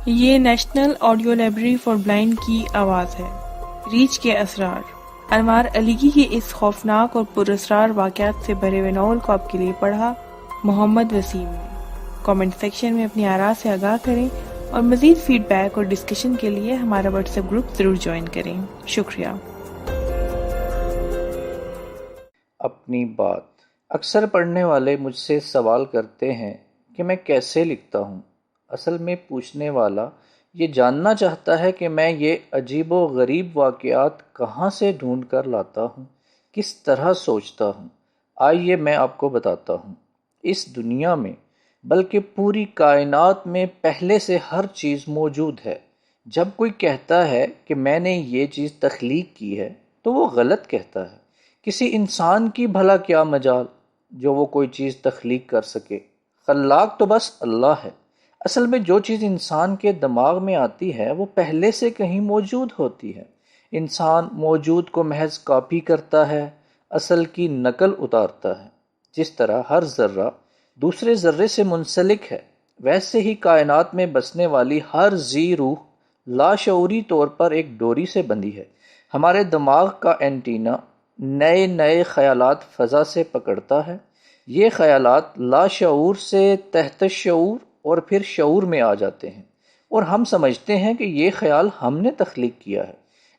یہ national audio library for blind کی آواز ہے۔ ریچھ کے اسرار، انوار علیگی کے اس خوفناک اور پراسرار واقعات سے بھرے ہوئے ناول کو آپ کے لیے پڑھا محمد وسیم نے۔ کامنٹ سیکشن میں اپنی آراء سے آگاہ کریں اور مزید فیڈ بیک اور ڈسکشن کے لیے ہمارا واٹس ایپ گروپ ضرور جوائن کریں۔ شکریہ۔ اپنی بات۔ اکثر پڑھنے والے مجھ سے سوال کرتے ہیں کہ میں کیسے لکھتا ہوں۔ اصل میں پوچھنے والا یہ جاننا چاہتا ہے کہ میں یہ عجیب و غریب واقعات کہاں سے ڈھونڈ کر لاتا ہوں، کس طرح سوچتا ہوں۔ آئیے میں آپ کو بتاتا ہوں۔ اس دنیا میں بلکہ پوری کائنات میں پہلے سے ہر چیز موجود ہے۔ جب کوئی کہتا ہے کہ میں نے یہ چیز تخلیق کی ہے تو وہ غلط کہتا ہے۔ کسی انسان کی بھلا کیا مجال جو وہ کوئی چیز تخلیق کر سکے۔ خلاق تو بس اللہ ہے۔ اصل میں جو چیز انسان کے دماغ میں آتی ہے وہ پہلے سے کہیں موجود ہوتی ہے۔ انسان موجود کو محض کاپی کرتا ہے، اصل کی نقل اتارتا ہے۔ جس طرح ہر ذرہ دوسرے ذرے سے منسلک ہے، ویسے ہی کائنات میں بسنے والی ہر ذی روح لاشعوری طور پر ایک ڈوری سے بندھی ہے۔ ہمارے دماغ کا اینٹینا نئے نئے خیالات فضا سے پکڑتا ہے۔ یہ خیالات لاشعور سے تحت شعور اور پھر شعور میں آ جاتے ہیں، اور ہم سمجھتے ہیں کہ یہ خیال ہم نے تخلیق کیا ہے۔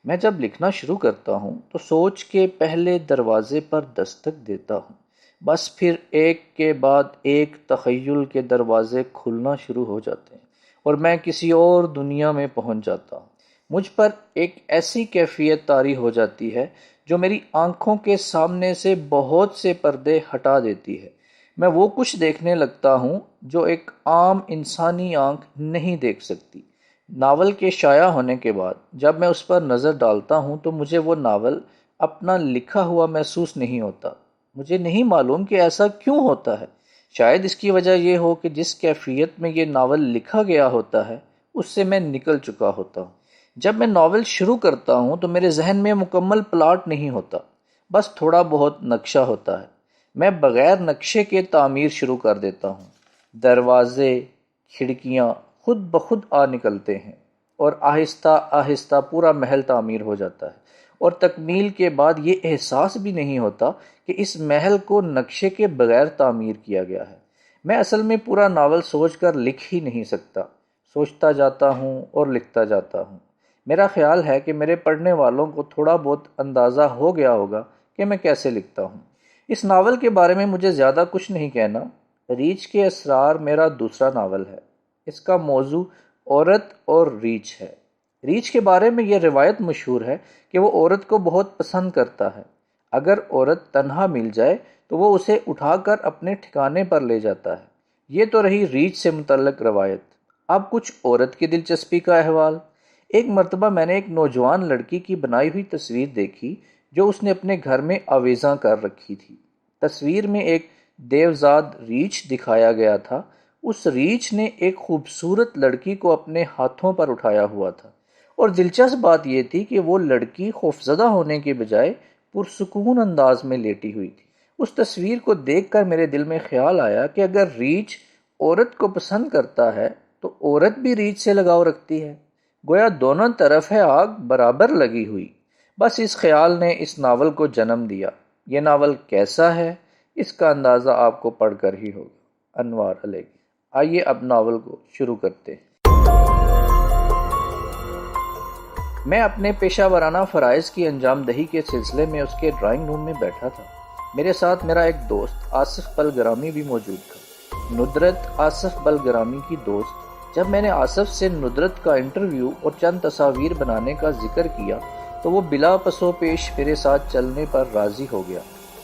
میں جب لکھنا شروع کرتا ہوں تو سوچ کے پہلے دروازے پر دستک دیتا ہوں، بس پھر ایک کے بعد ایک تخیل کے دروازے کھلنا شروع ہو جاتے ہیں اور میں کسی اور دنیا میں پہنچ جاتا ہوں۔ مجھ پر ایک ایسی کیفیت طاری ہو جاتی ہے جو میری آنکھوں کے سامنے سے بہت سے پردے ہٹا دیتی ہے۔ میں وہ کچھ دیکھنے لگتا ہوں جو ایک عام انسانی آنکھ نہیں دیکھ سکتی۔ ناول کے شائع ہونے کے بعد جب میں اس پر نظر ڈالتا ہوں تو مجھے وہ ناول اپنا لکھا ہوا محسوس نہیں ہوتا۔ مجھے نہیں معلوم کہ ایسا کیوں ہوتا ہے۔ شاید اس کی وجہ یہ ہو کہ جس کیفیت میں یہ ناول لکھا گیا ہوتا ہے اس سے میں نکل چکا ہوتا ہوں۔ جب میں ناول شروع کرتا ہوں تو میرے ذہن میں مکمل پلاٹ نہیں ہوتا، بس تھوڑا بہت نقشہ ہوتا ہے۔ میں بغیر نقشے کے تعمیر شروع کر دیتا ہوں۔ دروازے، کھڑکیاں خود بخود آ نکلتے ہیں اور آہستہ آہستہ پورا محل تعمیر ہو جاتا ہے، اور تکمیل کے بعد یہ احساس بھی نہیں ہوتا کہ اس محل کو نقشے کے بغیر تعمیر کیا گیا ہے۔ میں اصل میں پورا ناول سوچ کر لکھ ہی نہیں سکتا، سوچتا جاتا ہوں اور لکھتا جاتا ہوں۔ میرا خیال ہے کہ میرے پڑھنے والوں کو تھوڑا بہت اندازہ ہو گیا ہوگا کہ میں کیسے لکھتا ہوں۔ اس ناول کے بارے میں مجھے زیادہ کچھ نہیں کہنا۔ ریچھ کے اسرار میرا دوسرا ناول ہے۔ اس کا موضوع عورت اور ریچھ ہے۔ ریچھ کے بارے میں یہ روایت مشہور ہے کہ وہ عورت کو بہت پسند کرتا ہے۔ اگر عورت تنہا مل جائے تو وہ اسے اٹھا کر اپنے ٹھکانے پر لے جاتا ہے۔ یہ تو رہی ریچھ سے متعلق روایت۔ اب کچھ عورت کی دلچسپی کا احوال۔ ایک مرتبہ میں نے ایک نوجوان لڑکی کی بنائی ہوئی تصویر دیکھی جو اس نے اپنے گھر میں آویزاں کر رکھی تھی۔ تصویر میں ایک دیوزاد ریچھ دکھایا گیا تھا۔ اس ریچھ نے ایک خوبصورت لڑکی کو اپنے ہاتھوں پر اٹھایا ہوا تھا، اور دلچسپ بات یہ تھی کہ وہ لڑکی خوفزدہ ہونے کے بجائے پرسکون انداز میں لیٹی ہوئی تھی۔ اس تصویر کو دیکھ کر میرے دل میں خیال آیا کہ اگر ریچھ عورت کو پسند کرتا ہے تو عورت بھی ریچھ سے لگاؤ رکھتی ہے، گویا دونوں طرف ہے آگ برابر لگی ہوئی۔ بس اس خیال نے اس ناول کو جنم دیا۔ یہ ناول کیسا ہے اس کا اندازہ آپ کو پڑھ کر ہی ہوگا۔ انوار علیگی۔ آئیے اب ناول کو شروع کرتے ہیں۔ میں اپنے پیشہ ورانہ فرائض کی انجام دہی کے سلسلے میں اس کے ڈرائنگ روم میں بیٹھا تھا۔ میرے ساتھ میرا ایک دوست آصف بلگرامی بھی موجود تھا۔ ندرت آصف بلگرامی کی دوست۔ جب میں نے آصف سے ندرت کا انٹرویو اور چند تصاویر بنانے کا ذکر کیا تو وہ بلا پسو پیش میرے ساتھ چلنے پر راضی ہو گیا۔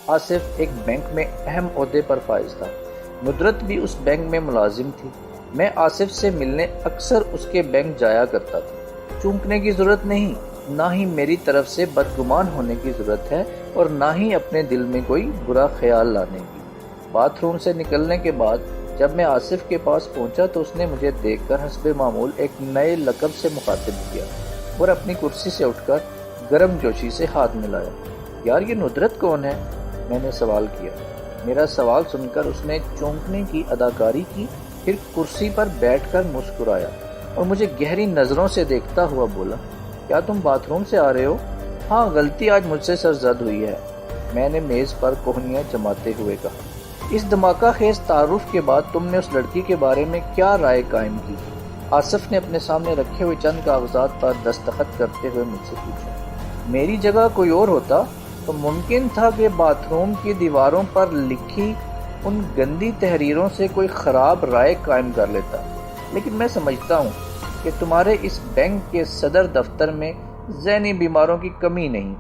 آصف ایک بینک میں اہم عہدے پر فائز تھا۔ ندرت بھی اس بینک میں ملازم تھی۔ میں آصف سے ملنے اکثر اس کے بینک جایا کرتا تھا۔ چونکنے کی ضرورت نہیں، نہ ہی میری طرف سے بدگمان ہونے کی ضرورت ہے، اور نہ ہی اپنے دل میں کوئی برا خیال لانے کی۔ باتھ روم سے نکلنے کے بعد جب میں آصف کے پاس پہنچا تو اس نے مجھے دیکھ کر حسب معمول ایک نئے لقب سے مخاطب کیا اور اپنی کرسی سے اٹھ کر گرم جوشی سے ہاتھ ملایا۔ یار یہ ندرت کون ہے؟ میں نے سوال کیا۔ میرا سوال سن کر اس نے چونکنے کی اداکاری کی، پھر کرسی پر بیٹھ کر مسکرایا۔ اور مجھے گہری نظروں سے دیکھتا ہوا بولا، کیا تم باتھ روم سے آ رہے ہو؟ ہاں، غلطی آج مجھ سے سرزد ہوئی ہے، میں نے میز پر کوہنیاں جماتے ہوئے کہا۔ اس دھماکہ خیز تعارف کے بعد تم نے اس لڑکی کے بارے میں کیا رائے قائم کی؟ آصف نے اپنے سامنے رکھے ہوئے چند کاغذات پر دستخط کرتے ہوئے مجھ سے پوچھا۔ میری جگہ کوئی اور ہوتا تو ممکن تھا کہ باتھ روم کی دیواروں پر لکھی ان گندی تحریروں سے کوئی خراب رائے قائم کر لیتا، لیکن میں سمجھتا ہوں کہ تمہارے اس بینک کے صدر دفتر میں ذہنی بیماروں کی کمی نہیں۔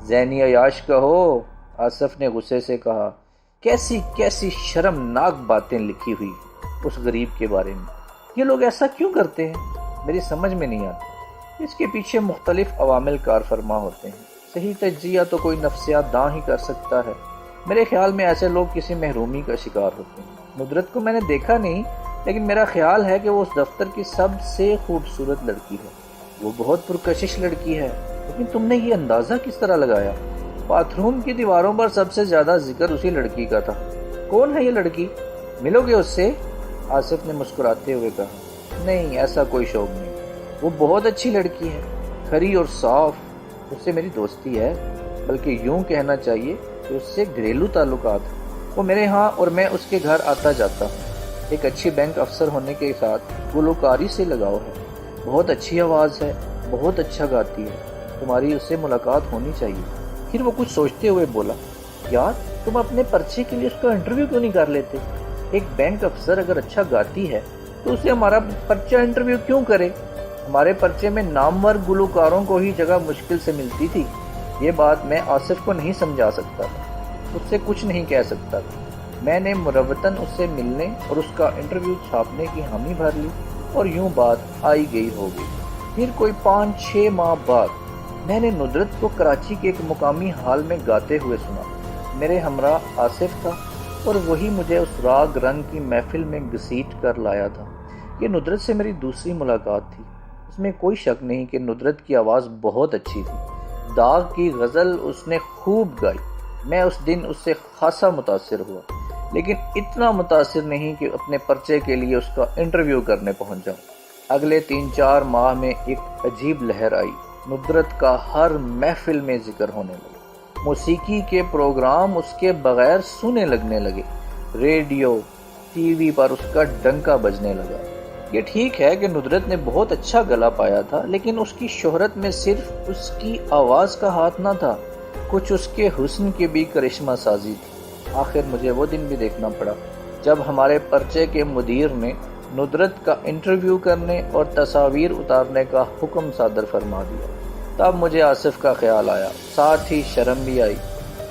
ذہنی عیاش کہو، آصف نے غصے سے کہا۔ کیسی کیسی شرمناک باتیں لکھی ہوئی اس غریب کے بارے میں۔ یہ لوگ ایسا کیوں کرتے ہیں؟ میری سمجھ میں نہیں آتی۔ اس کے پیچھے مختلف عوامل کار فرما ہوتے ہیں۔ صحیح تجزیہ تو کوئی نفسیات داں ہی کر سکتا ہے۔ میرے خیال میں ایسے لوگ کسی محرومی کا شکار ہوتے ہیں۔ ندرت کو میں نے دیکھا نہیں، لیکن میرا خیال ہے کہ وہ اس دفتر کی سب سے خوبصورت لڑکی ہے۔ وہ بہت پرکشش لڑکی ہے، لیکن تم نے یہ اندازہ کس طرح لگایا؟ باتھ روم کی دیواروں پر سب سے زیادہ ذکر اسی لڑکی کا تھا۔ کون ہے یہ لڑکی؟ ملو گے اس سے؟ آصف نے مسکراتے ہوئے کہا۔ نہیں، ایسا کوئی شوق نہیں۔ وہ بہت اچھی لڑکی ہے، کھری اور صاف۔ اس سے میری دوستی ہے، بلکہ یوں کہنا چاہیے کہ اس سے گھریلو تعلقات ہیں۔ وہ میرے ہاں اور میں اس کے گھر آتا جاتا ہوں۔ ایک اچھی بینک افسر ہونے کے ساتھ گلوکاری سے لگاؤ ہے، بہت اچھی آواز ہے، بہت اچھا گاتی ہے۔ تمہاری اس سے ملاقات ہونی چاہیے۔ پھر وہ کچھ سوچتے ہوئے بولا، یار تم اپنے پرچے کے لیے اس کا انٹرویو کیوں نہیں کر لیتے؟ ایک بینک افسر اگر اچھا گاتی ہے تو اسے ہمارا پرچہ انٹرویو کیوں کرے؟ ہمارے پرچے میں نامور گلوکاروں کو ہی جگہ مشکل سے ملتی تھی۔ یہ بات میں آصف کو نہیں سمجھا سکتا تھا، اس سے کچھ نہیں کہہ سکتا تھا۔ میں نے مروتاً اس سے ملنے اور اس کا انٹرویو چھاپنے کی حامی بھر لی، اور یوں بات آئی گئی ہو گئی۔ پھر کوئی 5-6 ماہ بعد میں نے ندرت کو کراچی کے ایک مقامی ہال میں گاتے ہوئے سنا۔ میرے ہمراہ آصف تھا، اور وہی مجھے اس راگ رنگ کی محفل میں گھسیٹ کر لایا تھا۔ یہ ندرت سے میری دوسری ملاقات تھی۔ اس میں کوئی شک نہیں کہ ندرت کی آواز بہت اچھی تھی۔ داغ کی غزل اس نے خوب گائی۔ میں اس دن اس سے خاصا متاثر ہوا، لیکن اتنا متاثر نہیں کہ اپنے پرچے کے لیے اس کا انٹرویو کرنے پہنچ جاؤں۔ اگلے 3-4 ماہ میں ایک عجیب لہر آئی۔ ندرت کا ہر محفل میں ذکر ہونے لگا۔ موسیقی کے پروگرام اس کے بغیر سنے لگنے لگے۔ ریڈیو، ٹی وی پر اس کا ڈنکا بجنے لگا۔ یہ ٹھیک ہے کہ ندرت نے بہت اچھا گلا پایا تھا، لیکن اس کی شہرت میں صرف اس کی آواز کا ہاتھ نہ تھا، کچھ اس کے حسن کی بھی کرشمہ سازی تھی۔ آخر مجھے وہ دن بھی دیکھنا پڑا جب ہمارے پرچے کے مدیر نے ندرت کا انٹرویو کرنے اور تصاویر اتارنے کا حکم صادر فرما دیا۔ تب مجھے آصف کا خیال آیا، ساتھ ہی شرم بھی آئی۔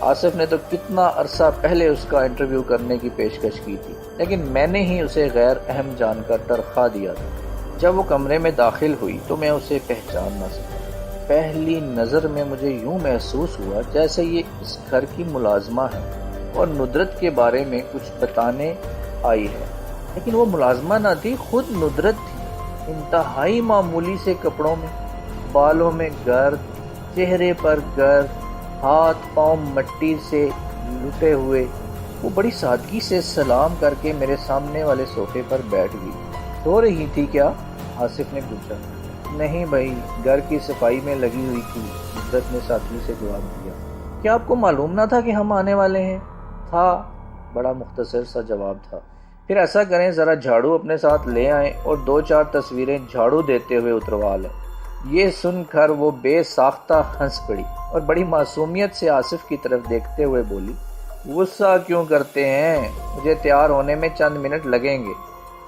آصف نے تو کتنا عرصہ پہلے اس کا انٹرویو کرنے کی پیشکش کی تھی، لیکن میں نے ہی اسے غیر اہم جان کر ترخا دیا تھا۔ جب وہ کمرے میں داخل ہوئی تو میں اسے پہچان نہ سکا۔ پہلی نظر میں مجھے یوں محسوس ہوا جیسے یہ اس گھر کی ملازمہ ہے اور ندرت کے بارے میں کچھ بتانے آئی ہے، لیکن وہ ملازمہ نہ تھی، خود ندرت تھی۔ انتہائی معمولی سے کپڑوں میں، بالوں میں گرد، چہرے پر گرد، ہاتھ پاؤں مٹی سے لٹے ہوئے، وہ بڑی سادگی سے سلام کر کے میرے سامنے والے صوفے پر بیٹھ گئی۔ سو رہی تھی کیا؟ آصف نے پوچھا۔ نہیں بھائی، گھر کی صفائی میں لگی ہوئی تھی، ندرت نے سادگی سے جواب دیا۔ کیا آپ کو معلوم نہ تھا کہ ہم آنے والے ہیں؟ تھا، بڑا مختصر سا جواب تھا۔ پھر ایسا کریں، ذرا جھاڑو اپنے ساتھ لے آئیں اور 2-4 تصویریں جھاڑو دیتے ہوئے اتروا لیں۔ یہ سن کر وہ بے ساختہ ہنس پڑی اور بڑی معصومیت سے آصف کی طرف دیکھتے ہوئے بولی، غصہ کیوں کرتے ہیں؟ مجھے تیار ہونے میں چند منٹ لگیں گے۔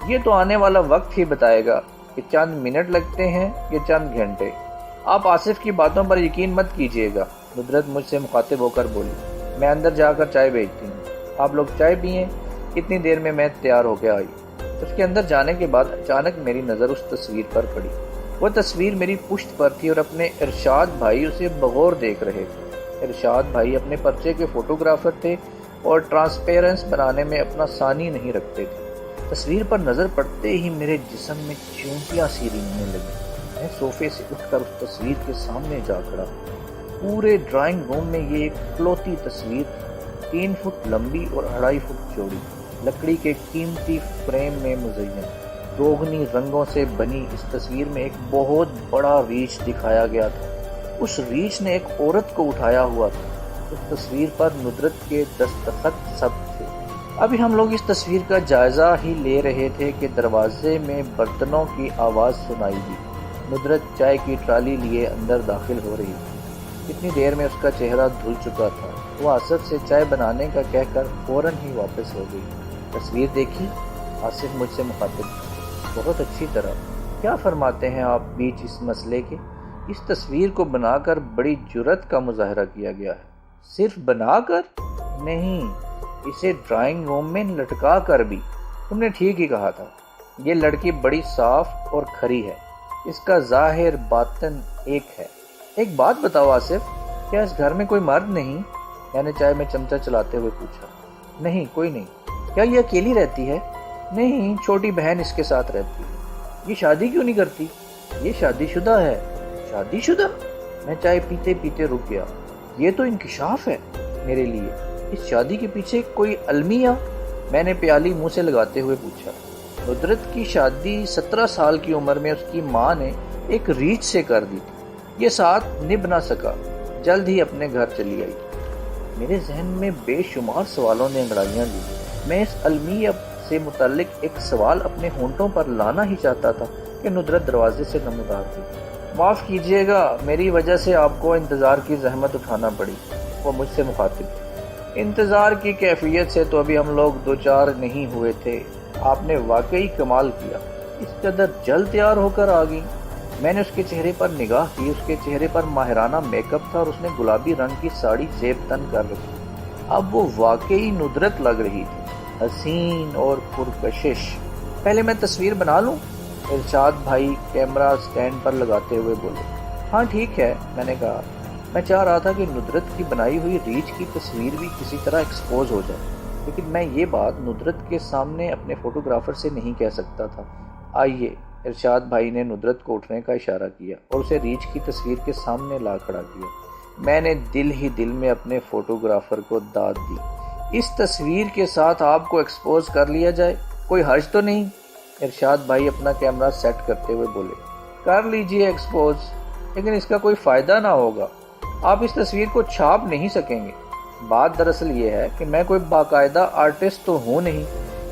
یہ تو آنے والا وقت ہی بتائے گا کہ چند منٹ لگتے ہیں یا چند گھنٹے۔ آپ آصف کی باتوں پر یقین مت کیجیے گا، ندرت مجھ سے مخاطب ہو کر بولی۔ میں اندر جا کر چائے بھیجتی ہوں، آپ لوگ چائے پئیں۔ اتنی دیر میں تیار ہو کے آئی۔ اس کے اندر جانے کے بعد اچانک میری نظر اس تصویر پر پڑی۔ وہ تصویر میری پشت پر تھی اور اپنے ارشاد بھائی اسے بغور دیکھ رہے تھے۔ ارشاد بھائی اپنے پرچے کے فوٹوگرافر تھے اور ٹرانسپیرنس بنانے میں اپنا ثانی نہیں رکھتے تھے۔ تصویر پر نظر پڑتے ہی میرے جسم میں چونٹیاں سی رینگنے لگیں۔ میں صوفے سے اٹھ کر اس تصویر کے سامنے جا کھڑا۔ پورے ڈرائنگ روم میں یہ ایک اکلوتی تصویر تھی، 3 فٹ لمبی اور 2.5 فٹ چوڑی، لکڑی کے قیمتی فریم میں مزین۔ روغنی رنگوں سے بنی اس تصویر میں ایک بہت بڑا ریچھ دکھایا گیا تھا۔ اس ریچھ نے ایک عورت کو اٹھایا ہوا تھا۔ اس تصویر پر ندرت کے دستخط ثبت تھے۔ ابھی ہم لوگ اس تصویر کا جائزہ ہی لے رہے تھے کہ دروازے میں برتنوں کی آواز سنائی دی۔ ندرت چائے کی ٹرالی لیے اندر داخل ہو رہی تھی۔ اتنی دیر میں اس کا چہرہ دھل چکا تھا۔ وہ آصف سے چائے بنانے کا کہہ کر فوراً ہی واپس ہو گئی۔ تصویر دیکھی؟ آصف مجھ سے مخاطب تھا۔ بہت اچھی طرح۔ کیا فرماتے ہیں آپ بیچ اس مسئلے کے؟ اس تصویر کو بنا کر بڑی جرأت کا مظاہرہ کیا گیا ہے۔ صرف بنا کر؟ نہیں، اسے ڈرائنگ روم میں لٹکا کر بھی۔ تم نے ٹھیک ہی کہا تھا۔ یہ لڑکی بڑی صاف اور کھری ہے۔ اس کا ظاہر باطن ایک ہے۔ ایک بات بتاؤ آصف، کیا اس گھر میں کوئی مرد نہیں؟ میں نے چائے میں چمچہ چلاتے ہوئے پوچھا۔ نہیں، کوئی نہیں۔ کیا یہ اکیلی رہتی ہے؟ نہیں، چھوٹی بہن اس کے ساتھ رہتی ہے۔ یہ شادی کیوں نہیں کرتی؟ یہ شادی شدہ ہے۔ شادی شدہ؟ میں چائے پیتے پیتے رک گیا۔ یہ تو انکشاف ہے میرے لیے۔ اس شادی کے پیچھے کوئی المیہ؟ میں نے پیالی منہ سے لگاتے ہوئے پوچھا۔ ندرت کی شادی 17 سال کی عمر میں اس کی ماں نے ایک ریچھ سے کر دی تھی۔ یہ ساتھ نبھ نہ سکا، جلد ہی اپنے گھر چلی آئی۔ میرے ذہن میں بے شمار سوالوں نے انگڑائیاں لی۔ میں اس المیہ سے متعلق ایک سوال اپنے ہونٹوں پر لانا ہی چاہتا تھا کہ ندرت دروازے سے نمودار تھی۔ معاف کیجیے گا، میری وجہ سے آپ کو انتظار کی زحمت اٹھانا پڑی۔ وہ مجھ سے مخاطب تھی۔ انتظار کی کیفیت سے تو ابھی ہم لوگ دو چار نہیں ہوئے تھے۔ آپ نے واقعی کمال کیا، اس قدر جلد تیار ہو کر آ گئی۔ میں نے اس کے چہرے پر نگاہ کی۔ اس کے چہرے پر ماہرانہ میک اپ تھا اور اس نے گلابی رنگ کی ساڑی زیب تن کر رکھی۔ اب وہ واقعی ندرت لگ رہی تھی، حسین اور پرکشش۔ پہلے میں تصویر بنا لوں؟ ارشاد بھائی کیمرہ سٹینڈ پر لگاتے ہوئے بولے۔ ہاں ٹھیک ہے، میں نے کہا۔ میں چاہ رہا تھا کہ ندرت کی بنائی ہوئی ریچھ کی تصویر بھی کسی طرح ایکسپوز ہو جائے، لیکن میں یہ بات ندرت کے سامنے اپنے فوٹوگرافر سے نہیں کہہ سکتا تھا۔ آئیے، ارشاد بھائی نے ندرت کو اٹھنے کا اشارہ کیا اور اسے ریچھ کی تصویر کے سامنے لا کھڑا کیا۔ میں نے دل ہی دل میں اپنے فوٹوگرافر کو داد دی۔ اس تصویر کے ساتھ آپ کو ایکسپوز کر لیا جائے، کوئی حرج تو نہیں؟ ارشاد بھائی اپنا کیمرہ سیٹ کرتے ہوئے بولے۔ کر لیجئے ایکسپوز، لیکن اس کا کوئی فائدہ نہ ہوگا۔ آپ اس تصویر کو چھاپ نہیں سکیں گے۔ بات دراصل یہ ہے کہ میں کوئی باقاعدہ آرٹسٹ تو ہوں نہیں۔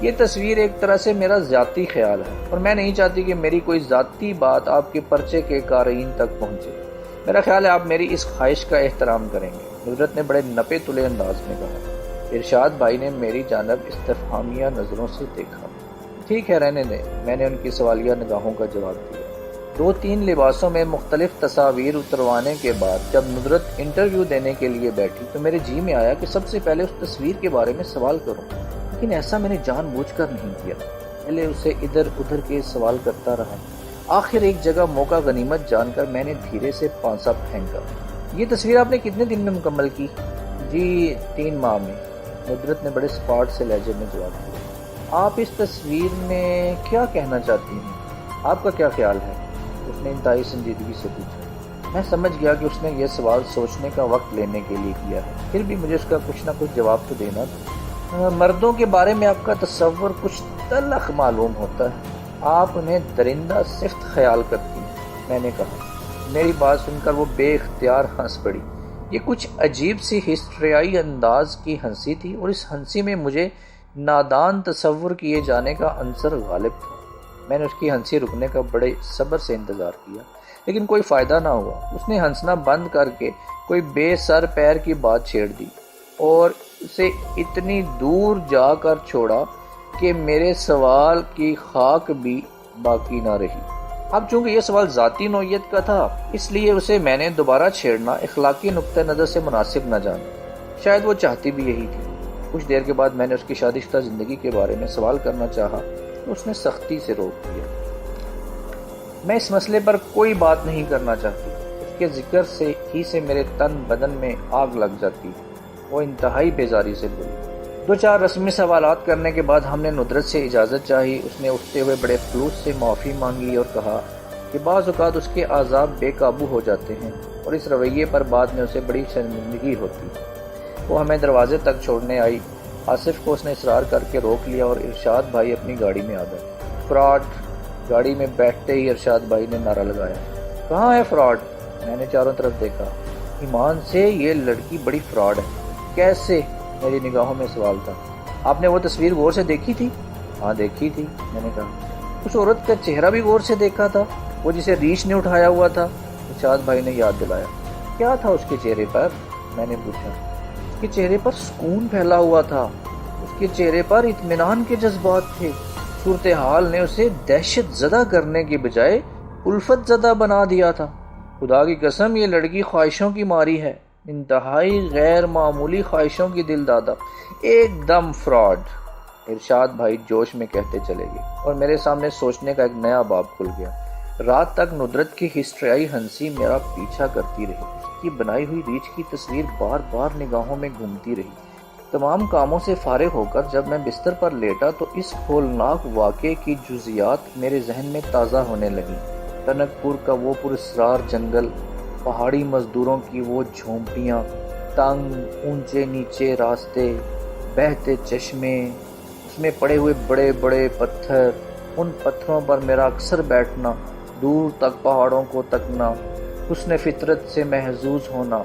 یہ تصویر ایک طرح سے میرا ذاتی خیال ہے اور میں نہیں چاہتی کہ میری کوئی ذاتی بات آپ کے پرچے کے قارئین تک پہنچے۔ میرا خیال ہے آپ میری اس خواہش کا احترام کریں گے، ندرت نے بڑے نپے تلے انداز میں کہا۔ ارشاد بھائی نے میری جانب استفہامیہ نظروں سے دیکھا۔ ٹھیک ہے، رہنے دیں، میں نے ان کی سوالیہ نگاہوں کا جواب دیا۔ 2-3 لباسوں میں مختلف تصاویر اتروانے کے بعد جب ندرت انٹرویو دینے کے لیے بیٹھی تو میرے جی میں آیا کہ سب سے پہلے اس تصویر کے بارے میں سوال کروں، لیکن ایسا میں نے جان بوجھ کر نہیں کیا۔ پہلے اسے ادھر ادھر کے سوال کرتا رہا۔ آخر ایک جگہ موقع غنیمت جان کر میں نے دھیرے سے پانسا پھینکا۔ یہ تصویر آپ نے کتنے دن میں مکمل کی؟ جی 3 ماہ میں، ندرت نے بڑے سپاٹ سے لہجے میں جواب دیا۔ آپ اس تصویر میں کیا کہنا چاہتی ہیں؟ آپ کا کیا خیال ہے؟ اس نے انتہائی سنجیدگی سے پوچھا۔ میں سمجھ گیا کہ اس نے یہ سوال سوچنے کا وقت لینے کے لیے کیا ہے، پھر بھی مجھے اس کا کچھ نہ کچھ جواب تو دینا تھا۔ مردوں کے بارے میں آپ کا تصور کچھ تلخ معلوم ہوتا ہے، آپ انہیں درندہ صفت خیال کرتی ہیں، میں نے کہا۔ میری بات سن کر وہ بے اختیار ہنس پڑی۔ یہ کچھ عجیب سی ہسٹریائی انداز کی ہنسی تھی اور اس ہنسی میں مجھے نادان تصور کیے جانے کا عنصر غالب تھا۔ میں نے اس کی ہنسی رکنے کا بڑے صبر سے انتظار کیا، لیکن کوئی فائدہ نہ ہوا۔ اس نے ہنسنا بند کر کے کوئی بے سر پیر کی بات چھیڑ دی اور اسے اتنی دور جا کر چھوڑا کہ میرے سوال کی خاک بھی باقی نہ رہی۔ اب چونکہ یہ سوال ذاتی نوعیت کا تھا، اس لیے اسے میں نے دوبارہ چھیڑنا اخلاقی نقطہ نظر سے مناسب نہ جانا۔ شاید وہ چاہتی بھی یہی تھی۔ کچھ دیر کے بعد میں نے اس کی شادی شدہ زندگی کے بارے میں سوال کرنا چاہا تو اس نے سختی سے روک دیا۔ میں اس مسئلے پر کوئی بات نہیں کرنا چاہتی، اس کے ذکر سے میرے تن بدن میں آگ لگ جاتی ہے۔ وہ انتہائی بیزاری سے بولی۔ 2-4 رسمی سوالات کرنے کے بعد ہم نے ندرت سے اجازت چاہی۔ اس نے اٹھتے ہوئے بڑے خلوص سے معافی مانگی اور کہا کہ بعض اوقات اس کے اعصاب بے قابو ہو جاتے ہیں اور اس رویے پر بعد میں اسے بڑی شرمندگی ہوتی ہے۔ وہ ہمیں دروازے تک چھوڑنے آئی۔ آصف کو اس نے اصرار کر کے روک لیا اور ارشاد بھائی اپنی گاڑی میں آ گئے۔ فراڈ، گاڑی میں بیٹھتے ہی ارشاد بھائی نے نعرہ لگایا، کہاں ہے فراڈ؟ میں نے چاروں طرف دیکھا، ایمان سے یہ لڑکی بڑی فراڈ ہے۔ کیسے؟ میری نگاہوں میں سوال تھا۔ آپ نے وہ تصویر غور سے دیکھی تھی؟ ہاں دیکھی تھی، میں نے کہا۔ اس عورت کا چہرہ بھی غور سے دیکھا تھا، وہ جسے ریچھ نے اٹھایا ہوا تھا؟ ارشاد بھائی نے یاد دلایا۔ کیا تھا اس کے چہرے پر؟ میں نے پوچھا۔ اس کے چہرے پر سکون پھیلا ہوا تھا، اس کے چہرے پر اطمینان کے جذبات تھے۔ صورتحال نے اسے دہشت زدہ کرنے کے بجائے الفت زدہ بنا دیا تھا۔ خدا کی قسم یہ لڑکی خواہشوں کی ماری ہے، انتہائی غیر معمولی خواہشوں کی دل دادا، ایک دم فراڈ۔ ارشاد بھائی جوش میں کہتے چلے گئے اور میرے سامنے سوچنے کا ایک نیا باب کھل گیا۔ رات تک ندرت کی ہسٹریائی ہنسی میرا پیچھا کرتی رہی، اس کی بنائی ہوئی ریچھ کی تصویر بار بار نگاہوں میں گھومتی رہی۔ تمام کاموں سے فارغ ہو کر جب میں بستر پر لیٹا تو اس ہولناک واقعے کی جزیات میرے ذہن میں تازہ ہونے لگیں۔ ٹنک پور کا وہ پراسرار جنگل، پہاڑی مزدوروں کی وہ جھونپڑیاں، تنگ اونچے نیچے راستے، بہتے چشمے، اس میں پڑے ہوئے بڑے بڑے پتھر، ان پتھروں پر میرا اکثر بیٹھنا، دور تک پہاڑوں کو تکنا، حسن فطرت سے محظوظ ہونا،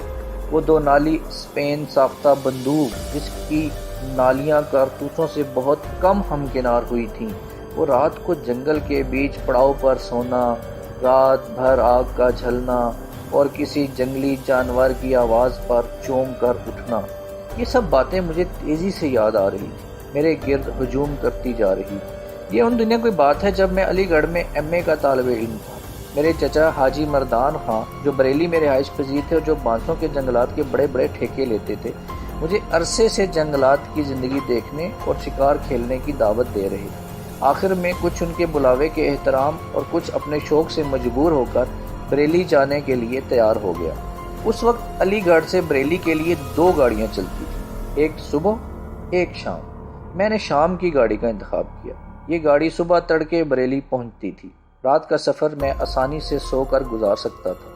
وہ دو نالی اسپین ساختہ بندوق جس کی نالیاں کارتوسوں سے بہت کم ہمکنار ہوئی تھیں، وہ رات کو جنگل کے بیچ پڑاؤ پر سونا، رات بھر آگ کا جھلنا اور کسی جنگلی جانور کی آواز پر چونک کر اٹھنا، یہ سب باتیں مجھے تیزی سے یاد آ رہی تھی، میرے گرد ہجوم کرتی جا رہی۔ یہ ان دنیا کوئی بات ہے جب میں علی گڑھ میں ایم اے کا طالب علم تھا۔ میرے چچا حاجی مردان خان جو بریلی میں رہائش پذیر تھے اور جو بانسوں کے جنگلات کے بڑے بڑے ٹھیکے لیتے تھے، مجھے عرصے سے جنگلات کی زندگی دیکھنے اور شکار کھیلنے کی دعوت دے رہے تھے۔ آخر میں کچھ ان کے بلاوے کے احترام اور کچھ اپنے شوق سے مجبور ہو کر بریلی جانے کے لیے تیار ہو گیا۔ اس وقت علی گڑھ سے بریلی کے لیے 2 گاڑیاں چلتی تھیں، ایک صبح ایک شام۔ میں نے شام کی گاڑی کا انتخاب کیا۔ یہ گاڑی صبح تڑکے بریلی پہنچتی تھی۔ رات کا سفر میں آسانی سے سو کر گزار سکتا تھا۔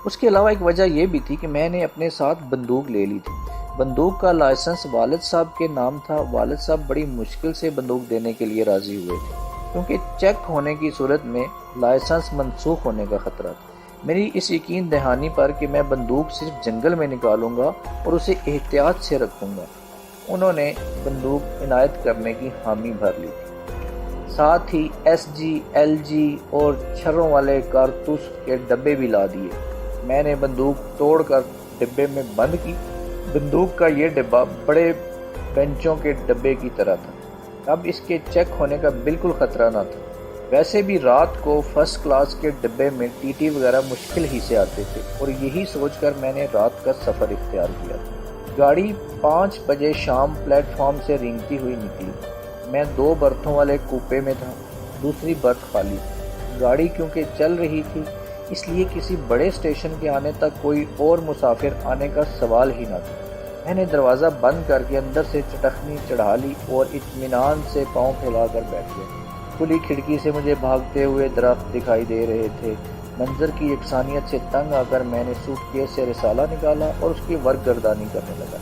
اس کے علاوہ ایک وجہ یہ بھی تھی کہ میں نے اپنے ساتھ بندوق لے لی تھی۔ بندوق کا لائسنس والد صاحب کے نام تھا۔ والد صاحب بڑی مشکل سے بندوق دینے کے لیے راضی ہوئے تھے کیونکہ چیک ہونے کی صورت میں لائسنس منسوخ ہونے کا خطرہ تھا۔ میری اس یقین دہانی پر کہ میں بندوق صرف جنگل میں نکالوں گا اور اسے احتیاط سے رکھوں گا، انہوں نے بندوق عنایت کرنے کی حامی بھر لی تھی۔ ساتھ ہی ایس جی، ایل جی اور چھروں والے کارتوس کے ڈبے بھی لا دیے۔ میں نے بندوق توڑ کر ڈبے میں بند کی۔ بندوق کا یہ ڈبہ بڑے بینچوں کے ڈبے کی طرح تھا، اب اس کے چیک ہونے کا بالکل خطرہ نہ تھا۔ ویسے بھی رات کو فرسٹ کلاس کے ڈبے میں ٹی ٹی وغیرہ مشکل ہی سے آتے تھے، اور یہی سوچ کر میں نے رات کا سفر اختیار کیا تھا۔ گاڑی 5 بجے شام پلیٹ فارم سے رینگتی ہوئی نکلی۔ میں 2 برتھوں والے کوپے میں تھا، دوسری برتھ خالی تھی۔ گاڑی کیونکہ چل رہی تھی اس لیے کسی بڑے اسٹیشن کے آنے تک کوئی اور مسافر آنے کا سوال ہی نہ تھا۔ میں نے دروازہ بند کر کے اندر سے چٹخنی چڑھا لی اور اطمینان سے پاؤں پھیلا کر بیٹھ گیا۔ کھلی کھڑکی سے مجھے بھاگتے ہوئے درخت دکھائی دے رہے تھے۔ منظر کی یکسانیت سے تنگ آ کر میں نے سوٹ کیس سے رسالہ نکالا اور اس کی ورق گردانی کرنے لگا۔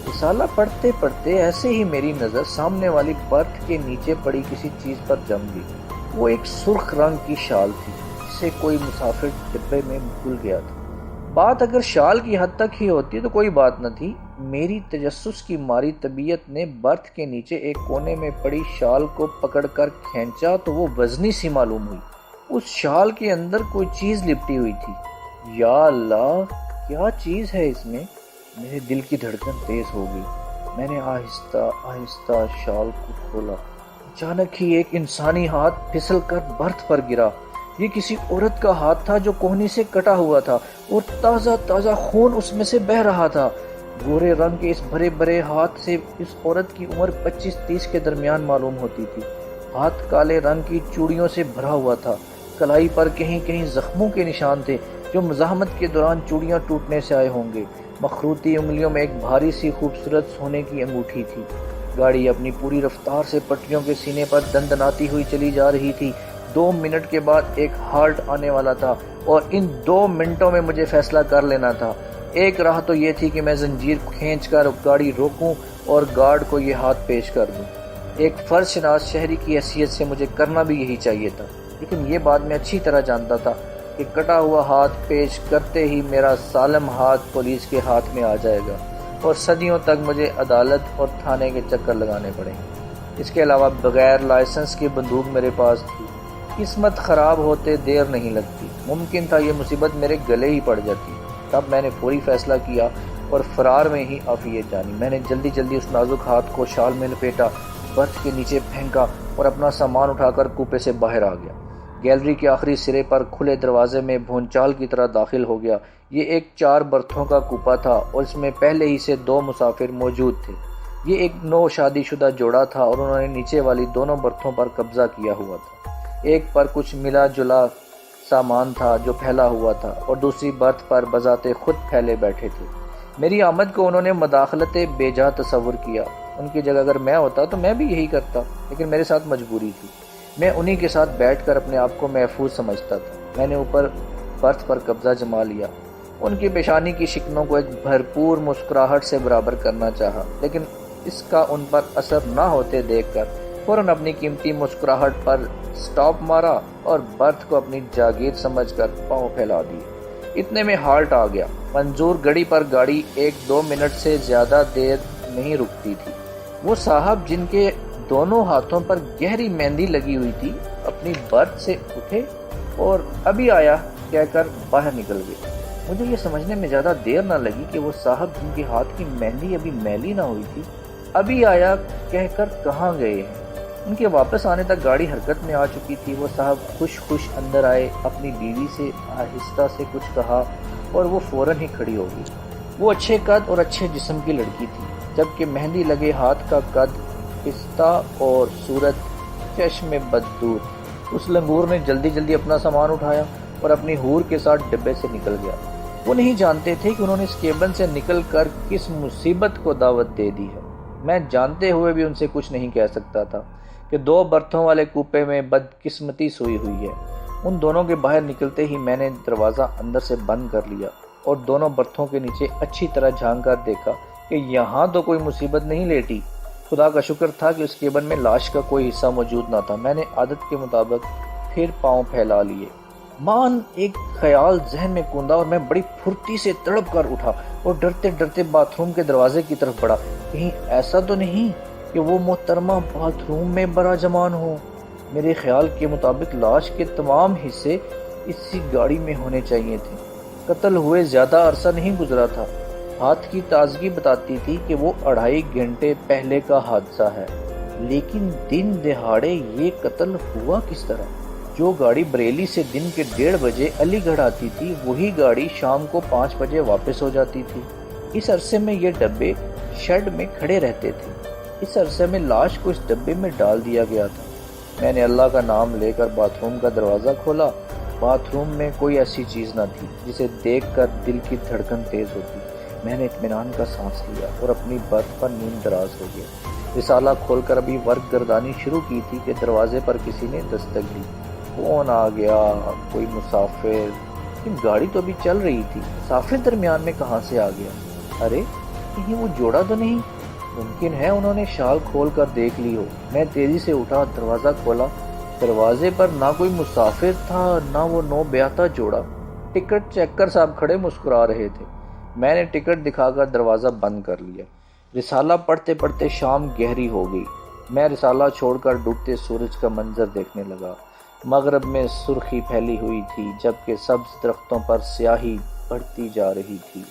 رسالہ پڑھتے پڑھتے ایسے ہی میری نظر سامنے والی برتھ کے نیچے پڑی کسی چیز پر جم گئی۔ وہ ایک سرخ رنگ کی شال تھی جسے کوئی مسافر ڈبے میں بھول گیا تھا۔ بات اگر شال کی حد تک ہی ہوتی تو کوئی بات نہ تھی۔ میری تجسس کی ماری طبیعت نے برتھ کے نیچے ایک کونے میں پڑی شال کو پکڑ کر کھینچا تو وہ وزنی سی معلوم ہوئی۔ اس شال کے اندر کوئی چیز لپٹی ہوئی تھی۔ یا اللہ، کیا چیز ہے اس میں؟ میرے دل کی دھڑکن تیز ہو گئی۔ میں نے آہستہ آہستہ شال کو کھولا۔ اچانک ہی ایک انسانی ہاتھ پھسل کر برتھ پر گرا۔ یہ کسی عورت کا ہاتھ تھا جو کوہنی سے کٹا ہوا تھا اور تازہ تازہ خون اس میں سے بہہ رہا تھا۔ گورے رنگ کے اس بھرے بھرے ہاتھ سے اس عورت کی عمر 25-30 کے درمیان معلوم ہوتی تھی۔ ہاتھ کالے رنگ کی چوڑیوں سے بھرا ہوا تھا۔ کلائی پر کہیں کہیں زخموں کے نشان تھے جو مزاحمت کے دوران چوڑیاں ٹوٹنے سے آئے ہوں گے۔ مخروطی انگلیوں میں ایک بھاری سی خوبصورت سونے کی انگوٹھی تھی۔ گاڑی اپنی پوری رفتار سے پٹریوں کے سینے پر دندناتی ہوئی چلی جا رہی تھی۔ 2 منٹ کے بعد ایک ہالٹ آنے والا تھا اور ان 2 منٹوں میں مجھے فیصلہ کر لینا تھا۔ ایک راہ تو یہ تھی کہ میں زنجیر کھینچ کر گاڑی روکوں اور گارڈ کو یہ ہاتھ پیش کر دوں۔ ایک فرض شناس شہری کی حیثیت سے مجھے کرنا بھی یہی چاہیے تھا۔ لیکن یہ بات میں اچھی طرح جانتا تھا کہ کٹا ہوا ہاتھ پیش کرتے ہی میرا سالم ہاتھ پولیس کے ہاتھ میں آ جائے گا اور صدیوں تک مجھے عدالت اور تھانے کے چکر لگانے پڑیں گے۔ اس کے علاوہ بغیر لائسنس کی بندوق میرے پاس تھی۔ قسمت خراب ہوتے دیر نہیں لگتی، ممکن تھا یہ مصیبت میرے گلے ہی پڑ جاتی۔ تب میں نے فوری فیصلہ کیا اور فرار میں ہی عافیت جانی۔ میں نے جلدی جلدی اس نازک ہاتھ کو شال میں لپیٹا، برتھ کے نیچے پھینکا اور اپنا سامان اٹھا کر کوپے سے باہر آ گیا۔ گیلری کے آخری سرے پر کھلے دروازے میں بھونچال کی طرح داخل ہو گیا۔ یہ ایک 4 برتھوں کا کوپا تھا اور اس میں پہلے ہی سے 2 مسافر موجود تھے۔ یہ ایک نو شادی شدہ جوڑا تھا اور انہوں نے نیچے والی دونوں برتھوں پر قبضہ کیا ہوا تھا۔ ایک پر کچھ ملا جلا سامان تھا جو پھیلا ہوا تھا اور دوسری برتھ پر بذات خود پھیلے بیٹھے تھے۔ میری آمد کو انہوں نے مداخلت بے جا تصور کیا۔ ان کی جگہ اگر میں ہوتا تو میں بھی یہی کرتا، لیکن میرے ساتھ مجبوری تھی۔ میں انہی کے ساتھ بیٹھ کر اپنے آپ کو محفوظ سمجھتا تھا۔ میں نے اوپر برتھ پر قبضہ جما لیا، ان کی پیشانی کی شکنوں کو ایک بھرپور مسکراہٹ سے برابر کرنا چاہا، لیکن اس کا ان پر اثر نہ ہوتے دیکھ کر فوراً اپنی قیمتی مسکراہٹ پر سٹاپ مارا اور برتھ کو اپنی جاگیر سمجھ کر پاؤں پھیلا دیے۔ اتنے میں ہالٹ آ گیا۔ منظور گڑی پر گاڑی 1-2 منٹ سے زیادہ دیر نہیں رکتی تھی۔ وہ صاحب جن کے دونوں ہاتھوں پر گہری مہندی لگی ہوئی تھی اپنی برتھ سے اٹھے اور ابھی آیا کہہ کر باہر نکل گئے۔ مجھے یہ سمجھنے میں زیادہ دیر نہ لگی کہ وہ صاحب جن کے ہاتھ کی مہندی ابھی میلی نہ ہوئی تھی ابھی آیا کہہ کر کہاں گئے ہیں۔ ان کے واپس آنے تک گاڑی حرکت میں آ چکی تھی۔ وہ صاحب خوش اندر آئے، اپنی بیوی سے آہستہ سے کچھ کہا اور وہ فوراً ہی کھڑی ہو گئی۔ وہ اچھے قد اور اچھے جسم کی لڑکی تھی، جبکہ مہندی لگے ہاتھ کا قد پستہ اور صورت چشم بددور۔ اس لنگور نے جلدی جلدی اپنا سامان اٹھایا اور اپنی حور کے ساتھ ڈبے سے نکل گیا۔ وہ نہیں جانتے تھے کہ انہوں نے اس کیبن سے نکل کر کس مصیبت کو دعوت دے دی ہے۔ میں جانتے ہوئے بھی ان سے کچھ نہیں کہہ سکتا تھا کہ 2 برتھوں والے کوپے میں بدقسمتی سوئی ہوئی ہے۔ ان دونوں کے باہر نکلتے ہی میں نے دروازہ اندر سے بند کر لیا اور دونوں برتھوں کے نیچے اچھی طرح جھانک کر دیکھا کہ یہاں تو کوئی مصیبت نہیں لیٹی۔ خدا کا شکر تھا کہ اس کیبن میں لاش کا کوئی حصہ موجود نہ تھا۔ میں نے عادت کے مطابق پھر پاؤں پھیلا لیے۔ مان ایک خیال ذہن میں کوندا اور میں بڑی پھرتی سے تڑپ کر اٹھا اور ڈرتے ڈرتے باتھ روم کے دروازے کی طرف بڑھا۔ کہیں ایسا تو نہیں کہ وہ محترمہ باتھ روم میں براجمان ہو۔ میرے خیال کے مطابق لاش کے تمام حصے اسی گاڑی میں ہونے چاہیے تھے۔ قتل ہوئے زیادہ عرصہ نہیں گزرا تھا۔ ہاتھ کی تازگی بتاتی تھی کہ وہ 2.5 گھنٹے پہلے کا حادثہ ہے، لیکن دن دہاڑے یہ قتل ہوا کس طرح؟ جو گاڑی بریلی سے دن کے 1:30 بجے علی گڑھ آتی تھی وہی گاڑی شام کو 5 بجے واپس ہو جاتی تھی۔ اس عرصے میں یہ ڈبے شیڈ میں کھڑے رہتے تھے۔ اس عرصے میں لاش کو اس ڈبے میں ڈال دیا گیا تھا۔ میں نے اللہ کا نام لے کر باتھ روم کا دروازہ کھولا۔ باتھ روم میں کوئی ایسی چیز نہ تھی جسے دیکھ کر دل کی دھڑکن تیز ہوتی۔ میں نے اطمینان کا سانس لیا اور اپنی برتھ پر نیم دراز ہو گیا۔ رسالہ کھول کر ابھی ورق گردانی شروع کی تھی کہ دروازے پر کسی نے دستک دی۔ کون آ گیا؟ کوئی مسافر؟ لیکن گاڑی تو ابھی چل رہی تھی، مسافر درمیان میں کہاں سے آ گیا؟ ارے کہیں وہ جوڑا تو نہیں؟ ممکن ہے انہوں نے شال کھول کر دیکھ لی ہو۔ میں تیزی سے اٹھا، دروازہ کھولا۔ دروازے پر نہ کوئی مسافر تھا نہ وہ نو بیاہتا جوڑا۔ ٹکٹ چیکر صاحب کھڑے مسکرا رہے تھے۔ میں نے ٹکٹ دکھا کر دروازہ بند کر لیا۔ رسالہ پڑھتے پڑھتے شام گہری ہو گئی۔ میں رسالہ چھوڑ کر ڈوبتے سورج کا منظر دیکھنے لگا۔ مغرب میں سرخی پھیلی ہوئی تھی جبکہ سبز درختوں پر سیاہی بڑھتی جا رہی تھی۔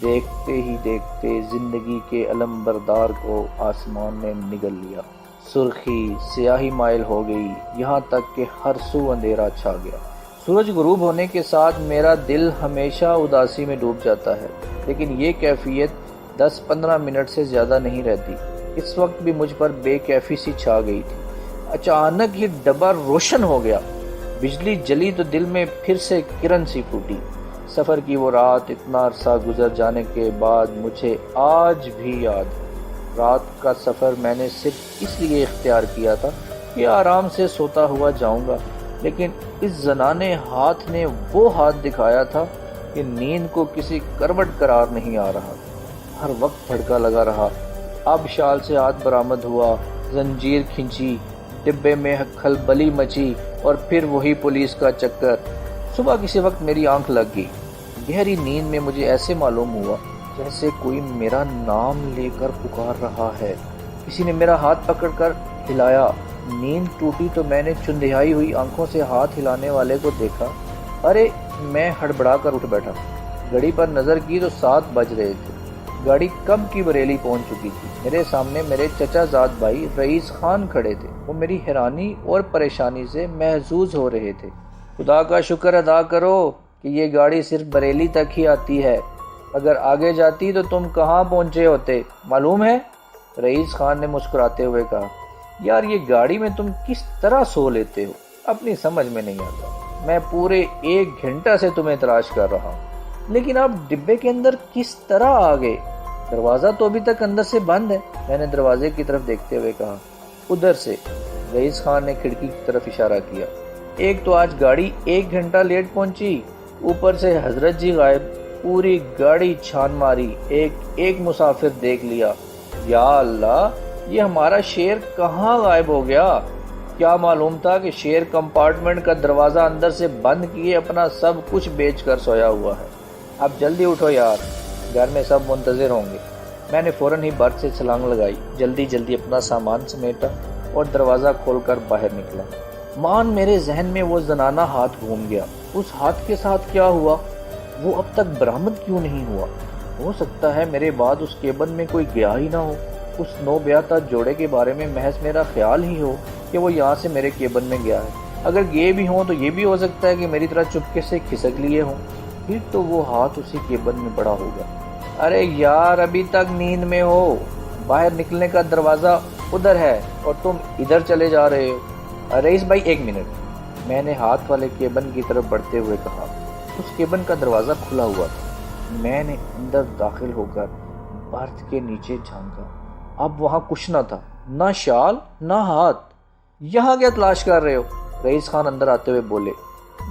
دیکھتے ہی دیکھتے زندگی کے علم بردار کو آسمان نے نگل لیا۔ سرخی سیاہی مائل ہو گئی، یہاں تک کہ ہر سو اندھیرا چھا گیا۔ سورج غروب ہونے کے ساتھ میرا دل ہمیشہ اداسی میں ڈوب جاتا ہے، لیکن یہ کیفیت 10-15 منٹ سے زیادہ نہیں رہتی۔ اس وقت بھی مجھ پر بے کیفی سی چھا گئی تھی۔ اچانک یہ ڈبہ روشن ہو گیا، بجلی جلی تو دل میں پھر سے کرن سی پھوٹی۔ سفر کی وہ رات اتنا عرصہ گزر جانے کے بعد مجھے آج بھی یاد ہے۔ رات کا سفر میں نے صرف اس لیے اختیار کیا تھا کہ آرام سے سوتا ہوا جاؤں گا، لیکن اس زنانے ہاتھ نے وہ ہاتھ دکھایا تھا کہ نیند کو کسی کروٹ قرار نہیں آ رہا۔ ہر وقت دھڑکا لگا رہا۔ اب شال سے ہاتھ برآمد ہوا، زنجیر کھنچی، ڈبے میں کھلبلی مچی اور پھر وہی پولیس کا چکر۔ صبح کسی وقت میری آنکھ لگ گئی۔ گہری نیند میں مجھے ایسے معلوم ہوا جیسے کوئی میرا نام لے کر پکار رہا ہے۔ کسی نے میرا ہاتھ پکڑ کر ہلایا۔ نیند ٹوٹی تو میں نے چندیائی ہوئی آنکھوں سے ہاتھ ہلانے والے کو دیکھا۔ ارے! میں ہڑبڑا کر اٹھ بیٹھا۔ گھڑی پر نظر کی تو 7 بج رہے تھے۔ گاڑی کب کی بریلی پہنچ چکی تھی۔ میرے سامنے میرے چچا زاد بھائی رئیس خان کھڑے تھے۔ وہ میری حیرانی اور پریشانی سے محظوظ ہو رہے تھے۔ خدا کا شکر ادا کرو کہ یہ گاڑی صرف بریلی تک ہی آتی ہے، اگر آگے جاتی تو تم کہاں پہنچے ہوتے معلوم ہے؟ رئیس خان نے مسکراتے ہوئے کہا۔ یار یہ گاڑی میں تم کس طرح سو لیتے ہو، اپنی سمجھ میں نہیں آتا۔ میں پورے 1 گھنٹہ سے تمہیں تلاش کر رہا ہوں، لیکن آپ ڈبے کے اندر کس طرح آ گئے؟ دروازہ تو ابھی تک اندر سے بند ہے، میں نے دروازے کی طرف دیکھتے ہوئے کہا۔ ادھر سے، رئیس خان نے کھڑکی کی طرف اشارہ کیا۔ ایک تو آج گاڑی 1 گھنٹہ لیٹ پہنچی، اوپر سے حضرت جی غائب، پوری گاڑی چھان ماری، ایک مسافر دیکھ لیا۔ یا اللہ، یہ ہمارا شیر کہاں غائب ہو گیا؟ کیا معلوم تھا کہ شیر کمپارٹمنٹ کا دروازہ اندر سے بند کیے اپنا سب کچھ بیچ کر سویا ہوا ہے۔ اب جلدی اٹھو یار، گھر میں سب منتظر ہوں گے۔ میں نے فوراً ہی برتھ سے چھلانگ لگائی، جلدی اپنا سامان سمیٹا اور دروازہ کھول کر باہر نکلا۔ مان میرے ذہن میں وہ زنانہ ہاتھ گھوم گیا۔ اس ہاتھ کے ساتھ کیا ہوا؟ وہ اب تک برآمد کیوں نہیں ہوا؟ ہو سکتا ہے میرے بعد اس کیبن میں کوئی گیا ہی نہ ہو۔ اس نو بیاہتا جوڑے کے بارے میں محض میرا خیال ہی ہو کہ وہ یہاں سے میرے کیبن میں گیا ہے۔ اگر گئے بھی ہوں تو یہ بھی ہو سکتا ہے کہ میری طرح چپکے سے کھسک لیے ہوں، پھر تو وہ ہاتھ اسی کیبن میں پڑا ہوگا۔ ارے یار، ابھی تک نیند میں ہو؟ باہر نکلنے کا دروازہ ادھر ہے اور تم ادھر چلے جا رہے ہو۔ رئیس بھائی 1 منٹ، میں نے ہاتھ والے کیبن کی طرف بڑھتے ہوئے کہا۔ اس کیبن کا دروازہ کھلا ہوا تھا۔ میں نے اندر داخل ہو کر برتھ کے نیچے جھانکا۔ اب وہاں کچھ نہ تھا، نہ شال نہ ہاتھ۔ یہاں کیا تلاش کر رہے ہو؟ رئیس خان اندر آتے ہوئے بولے۔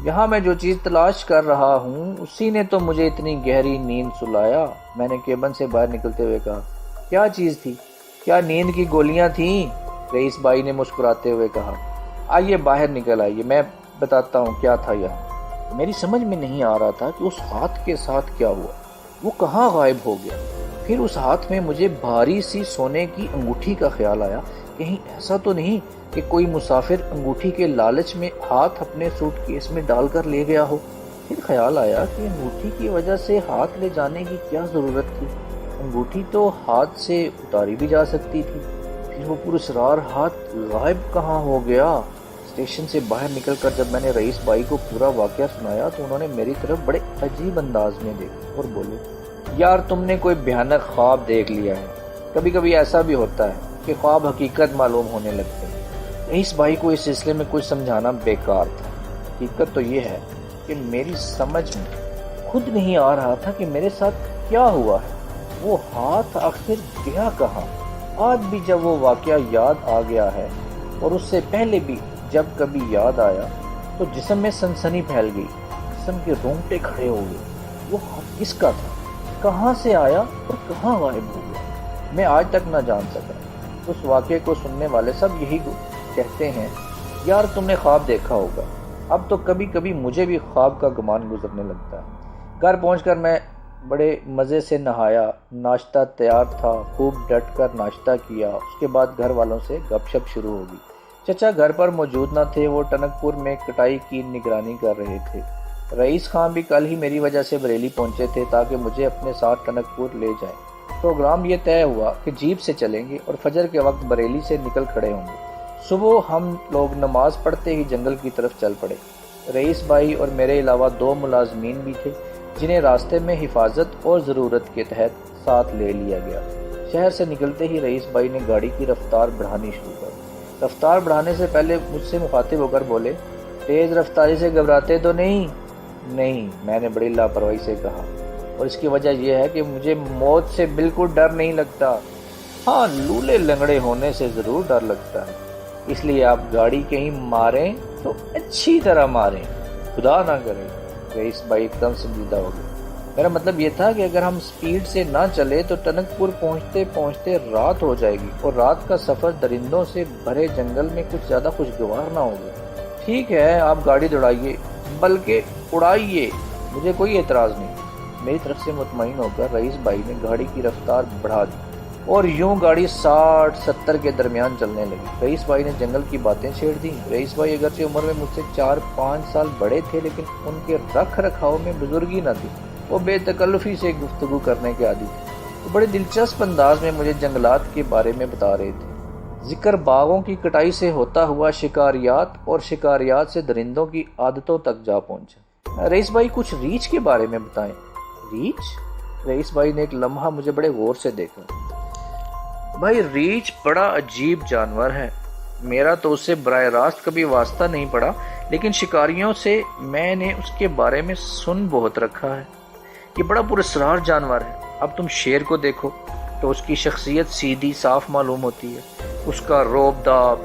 یہاں میں جو چیز تلاش کر رہا ہوں اسی نے تو مجھے اتنی گہری نیند سلایا، میں نے کیبن سے باہر نکلتے ہوئے کہا۔ کیا چیز تھی؟ کیا نیند کی گولیاں تھیں؟ رئیس بھائی نے مسکراتے ہوئے کہا۔ آئیے باہر نکل آئیے، میں بتاتا ہوں کیا تھا یہاں۔ میری سمجھ میں نہیں آ رہا تھا کہ اس ہاتھ کے ساتھ کیا ہوا، وہ کہاں غائب ہو گیا۔ پھر اس ہاتھ میں مجھے بھاری سی سونے کی انگوٹھی کا خیال آیا۔ کہیں ایسا تو نہیں کہ کوئی مسافر انگوٹھی کے لالچ میں ہاتھ اپنے سوٹ کیس میں ڈال کر لے گیا ہو۔ پھر خیال آیا کہ انگوٹھی کی وجہ سے ہاتھ لے جانے کی کیا ضرورت تھی، انگوٹھی تو ہاتھ سے اتاری بھی جا سکتی تھی۔ پھر وہ پراسرار ہاتھ غائب کہاں ہو گیا؟ اسٹیشن سے باہر نکل کر جب میں نے رئیس بھائی کو پورا واقعہ سنایا تو انہوں نے میری طرف بڑے عجیب انداز میں دیکھا اور بولے، یار تم نے کوئی بھیانک خواب دیکھ لیا ہے۔ کبھی کبھی ایسا بھی ہوتا ہے کہ خواب حقیقت معلوم ہونے لگتے ہیں۔ رئیس بھائی کو اس سلسلے میں کچھ سمجھانا بیکار تھا۔ حقیقت تو یہ ہے کہ میری سمجھ میں خود نہیں آ رہا تھا کہ میرے ساتھ کیا ہوا ہے۔ وہ ہاتھ آخر گیا کہاں؟ آج بھی جب وہ واقعہ یاد آ گیا ہے اور اس سے پہلے بھی جب کبھی یاد آیا تو جسم میں سنسنی پھیل گئی، جسم کے رونگٹے کھڑے ہو گئے۔ وہ ہاتھ کس کا تھا؟ کہاں سے آیا اور کہاں غائب ہو گیا؟ میں آج تک نہ جان سکا۔ اس واقعے کو سننے والے سب یہی کہتے ہیں، یار تم نے خواب دیکھا ہوگا۔ اب تو کبھی کبھی مجھے بھی خواب کا گمان گزرنے لگتا ہے۔ گھر پہنچ کر میں بڑے مزے سے نہایا، ناشتہ تیار تھا، خوب ڈٹ کر ناشتہ کیا۔ اس کے بعد گھر والوں سے گپ شپ شروع ہو گئی۔ چچا گھر پر موجود نہ تھے، وہ ٹنک پور میں کٹائی کی نگرانی کر رہے تھے۔ رئیس خان بھی کل ہی میری وجہ سے بریلی پہنچے تھے تاکہ مجھے اپنے ساتھ ٹنک پور لے جائیں۔ پروگرام یہ طے ہوا کہ جیپ سے چلیں گے اور فجر کے وقت بریلی سے نکل کھڑے ہوں گے۔ صبح ہم لوگ نماز پڑھتے ہی جنگل کی طرف چل پڑے۔ رئیس بھائی اور میرے علاوہ 2 ملازمین بھی تھے جنہیں راستے میں حفاظت اور ضرورت کے تحت ساتھ لے لیا گیا۔ شہر سے نکلتے ہی رئیس بھائی نے گاڑی کی رفتار بڑھانی شروع کر۔ رفتار بڑھانے سے پہلے مجھ سے مخاطب ہو کر بولے، تیز رفتاری سے گھبراتے تو نہیں؟ نہیں، میں نے بڑی لاپرواہی سے کہا، اور اس کی وجہ یہ ہے کہ مجھے موت سے بالکل ڈر نہیں لگتا۔ ہاں، لولے لنگڑے ہونے سے ضرور ڈر لگتا ہے، اس لیے آپ گاڑی کہیں ماریں تو اچھی طرح ماریں، خدا نہ کرے۔ رئیس بھائی ایک دم سنجیدہ ہو گئے۔ میرا مطلب یہ تھا کہ اگر ہم سپیڈ سے نہ چلے تو ٹنک پور پہنچتے پہنچتے رات ہو جائے گی، اور رات کا سفر درندوں سے بھرے جنگل میں کچھ زیادہ خوشگوار نہ ہوگا۔ ٹھیک ہے آپ گاڑی دوڑائیے بلکہ اڑائیے، مجھے کوئی اعتراض نہیں۔ میری طرف سے مطمئن ہو کر رئیس بھائی نے گاڑی کی رفتار بڑھا دی اور یوں گاڑی 60-70 کے درمیان چلنے لگی۔ رئیس بھائی نے جنگل کی باتیں چھیڑ دیں۔ رئیس بھائی اگرچہ عمر میں مجھ سے 4-5 سال بڑے تھے لیکن ان کے رکھ رکھاؤ میں بزرگی نہ تھی، وہ بے تکلفی سے گفتگو کرنے کے عادی تھے۔ وہ بڑے دلچسپ انداز میں مجھے جنگلات کے بارے میں بتا رہے تھے۔ ذکر باغوں کی کٹائی سے ہوتا ہوا شکاریات اور شکاریات سے درندوں کی عادتوں تک جا پہنچا۔ رئیس بھائی کچھ ریچھ کے بارے میں بتائیں۔ ریچھ؟ رئیس بھائی نے ایک لمحہ مجھے بڑے غور سے دیکھا۔ بھائی ریچھ بڑا عجیب جانور ہے، میرا تو اس سے براہ راست کبھی واسطہ نہیں پڑا لیکن شکاریوں سے میں نے اس کے بارے میں سن بہت رکھا ہے۔ یہ بڑا پراسرار جانور ہے۔ اب تم شیر کو دیکھو تو اس کی شخصیت سیدھی صاف معلوم ہوتی ہے۔ اس کا روب داب،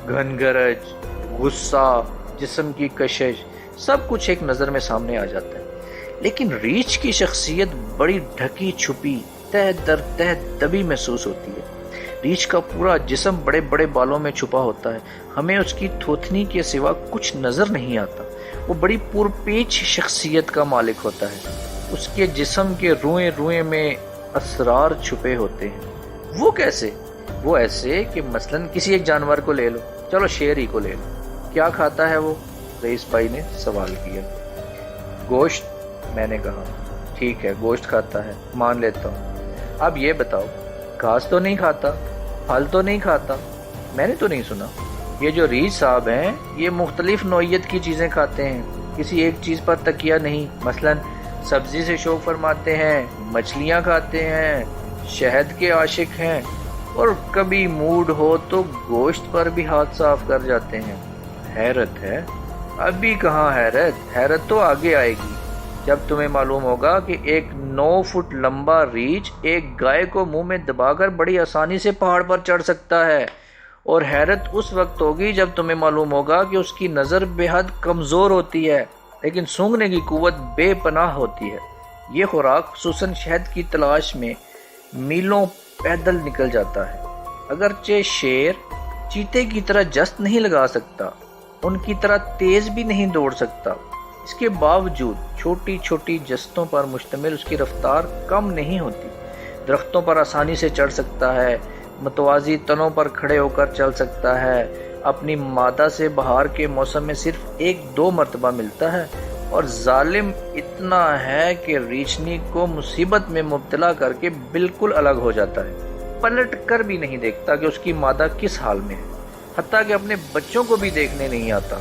گھن گرج، غصہ، جسم کی کشش، سب کچھ ایک نظر میں سامنے آ جاتا ہے۔ لیکن ریچھ کی شخصیت بڑی ڈھکی چھپی، تہ در تہ دبی محسوس ہوتی ہے۔ ریچھ کا پورا جسم بڑے بڑے بالوں میں چھپا ہوتا ہے، ہمیں اس کی تھوتنی کے سوا کچھ نظر نہیں آتا۔ وہ بڑی پرپیچ شخصیت کا مالک ہوتا ہے۔ اس کے جسم کے روئیں روئیں میں اسرار چھپے ہوتے ہیں۔ وہ کیسے؟ وہ ایسے کہ مثلاً کسی ایک جانور کو لے لو، چلو شیر ہی کو لے لو، کیا کھاتا ہے وہ؟ رئیس بھائی نے سوال کیا۔ گوشت، میں نے کہا۔ ٹھیک ہے گوشت کھاتا ہے، مان لیتا ہوں۔ اب یہ بتاؤ، گھاس تو نہیں کھاتا، پھل تو نہیں کھاتا؟ میں نے تو نہیں سنا۔ یہ جو ریچھ صاحب ہیں یہ مختلف نوعیت کی چیزیں کھاتے ہیں، کسی ایک چیز پر تکیہ نہیں۔ مثلاً سبزی سے شوق فرماتے ہیں، مچھلیاں کھاتے ہیں، شہد کے عاشق ہیں، اور کبھی موڈ ہو تو گوشت پر بھی ہاتھ صاف کر جاتے ہیں۔ حیرت ہے۔ ابھی کہاں حیرت، حیرت تو آگے آئے گی جب تمہیں معلوم ہوگا کہ ایک 9 فٹ لمبا ریچھ ایک گائے کو منہ میں دبا کر بڑی آسانی سے پہاڑ پر چڑھ سکتا ہے، اور حیرت اس وقت ہوگی جب تمہیں معلوم ہوگا کہ اس کی نظر بے حد کمزور ہوتی ہے لیکن سونگھنے کی قوت بے پناہ ہوتی ہے۔ یہ خوراک خصوصاً شہد کی تلاش میں میلوں پیدل نکل جاتا ہے۔ اگرچہ شیر چیتے کی طرح جست نہیں لگا سکتا، ان کی طرح تیز بھی نہیں دوڑ سکتا، اس کے باوجود چھوٹی چھوٹی جستوں پر مشتمل اس کی رفتار کم نہیں ہوتی۔ درختوں پر آسانی سے چڑھ سکتا ہے، متوازی تنوں پر کھڑے ہو کر چل سکتا ہے، اپنی مادہ سے بہار کے موسم میں صرف 1-2 مرتبہ ملتا ہے، اور ظالم اتنا ہے کہ ریچھنی کو مصیبت میں مبتلا کر کے بالکل الگ ہو جاتا ہے، پلٹ کر بھی نہیں دیکھتا کہ اس کی مادہ کس حال میں ہے، حتیٰ کہ اپنے بچوں کو بھی دیکھنے نہیں آتا۔